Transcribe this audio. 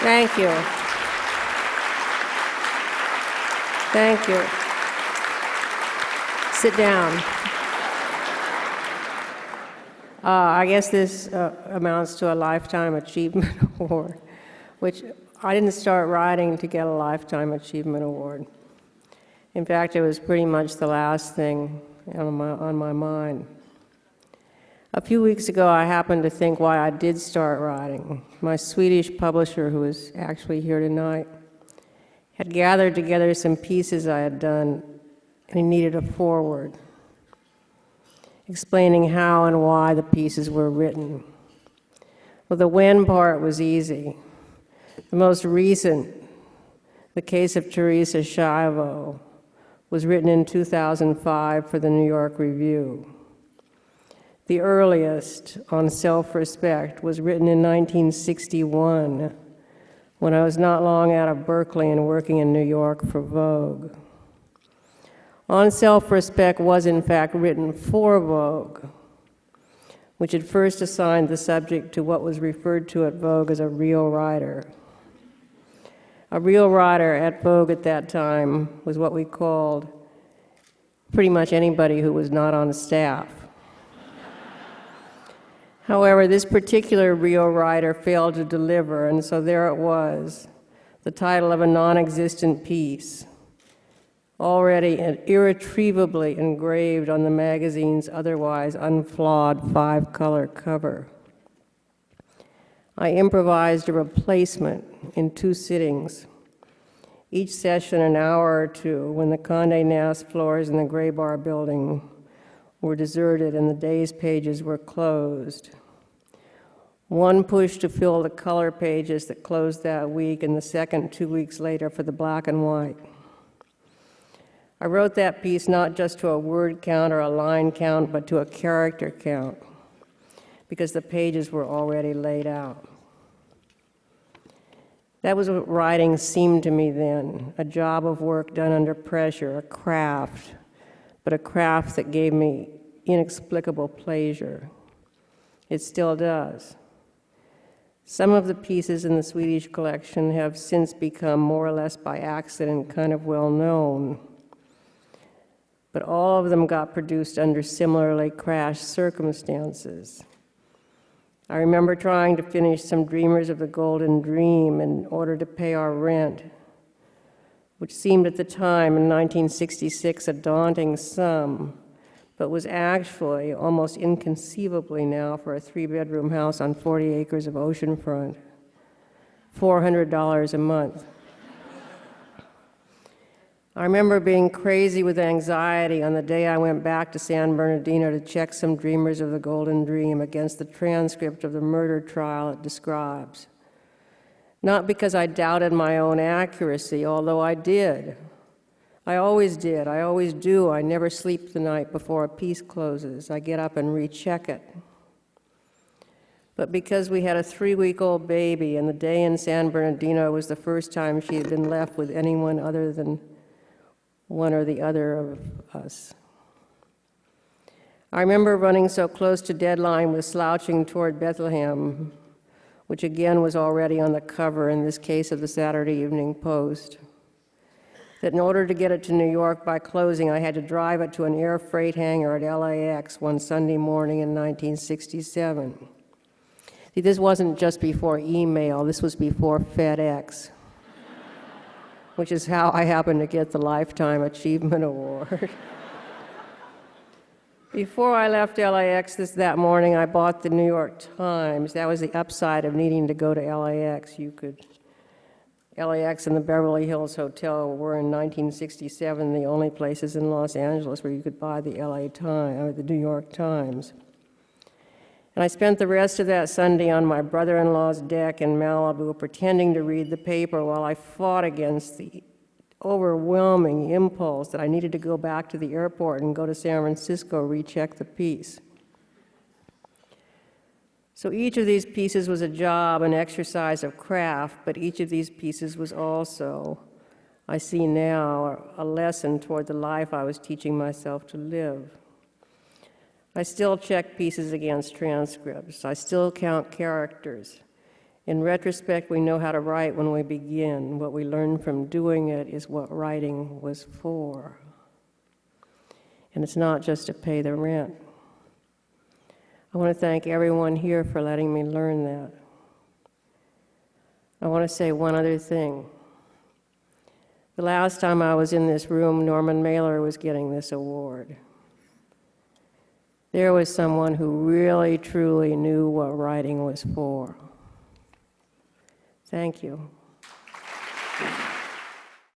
Thank you. Thank you. Sit down. I guess this amounts to a Lifetime Achievement Award, which I didn't start writing to get a Lifetime Achievement Award. In fact, it was pretty much the last thing on my mind. A few weeks ago, I happened to think why I did start writing. My Swedish publisher, who is actually here tonight, had gathered together some pieces I had done, and he needed a foreword explaining how and why the pieces were written. Well, the when part was easy. The most recent, The Case of Teresa Schiavo, was written in 2005 for the New York Review. The earliest, On Self-Respect, was written in 1961, when I was not long out of Berkeley and working in New York for Vogue. On Self-Respect was in fact written for Vogue, which had first assigned the subject to what was referred to at Vogue as a real writer. A real writer at Vogue at that time was what we called pretty much anybody who was not on staff. However, this particular real writer failed to deliver, and so there it was, the title of a non-existent piece, already irretrievably engraved on the magazine's otherwise unflawed 5-color cover. I improvised a replacement in 2 sittings, each session an hour or 2, when the Condé Nast floors in the Gray Bar building were deserted and the day's pages were closed. One push to fill the color pages that closed that week, and the second 2 weeks later for the black and white. I wrote that piece not just to a word count or a line count, but to a character count, because the pages were already laid out. That was what writing seemed to me then, a job of work done under pressure, a craft, but a craft that gave me inexplicable pleasure. It still does. Some of the pieces in the Swedish collection have since become more or less by accident kind of well known, but all of them got produced under similarly crash circumstances. I remember trying to finish some Dreamers of the Golden Dream in order to pay our rent, which seemed at the time in 1966 a daunting sum, but was actually almost inconceivably now for a 3-bedroom house on 40 acres of oceanfront, $400 a month. I remember being crazy with anxiety on the day I went back to San Bernardino to check some Dreamers of the Golden Dream against the transcript of the murder trial it describes. Not because I doubted my own accuracy, although I did. I always did. I always do. I never sleep the night before a piece closes. I get up and recheck it. But because we had a 3-week-old baby, and the day in San Bernardino was the first time she had been left with anyone other than one or the other of us. I remember running so close to deadline with Slouching Toward Bethlehem, which again was already on the cover, in this case of the Saturday Evening Post, that in order to get it to New York by closing, I had to drive it to an air freight hangar at LAX one Sunday morning in 1967. See, this wasn't just before email, this was before FedEx, which is how I happened to get the Lifetime Achievement Award. Before I left LAX that morning, I bought the New York Times. That was the upside of needing to go to LAX. LAX and the Beverly Hills Hotel were in 1967 the only places in Los Angeles where you could buy the LA Times, or the New York Times. And I spent the rest of that Sunday on my brother-in-law's deck in Malibu pretending to read the paper while I fought against the overwhelming impulse that I needed to go back to the airport and go to San Francisco, recheck the piece. So each of these pieces was a job, an exercise of craft, but each of these pieces was also, I see now, a lesson toward the life I was teaching myself to live. I still check pieces against transcripts. I still count characters. In retrospect, we know how to write when we begin. What we learn from doing it is what writing was for. And it's not just to pay the rent. I want to thank everyone here for letting me learn that. I want to say one other thing. The last time I was in this room, Norman Mailer was getting this award. There was someone who really, truly knew what writing was for. Thank you.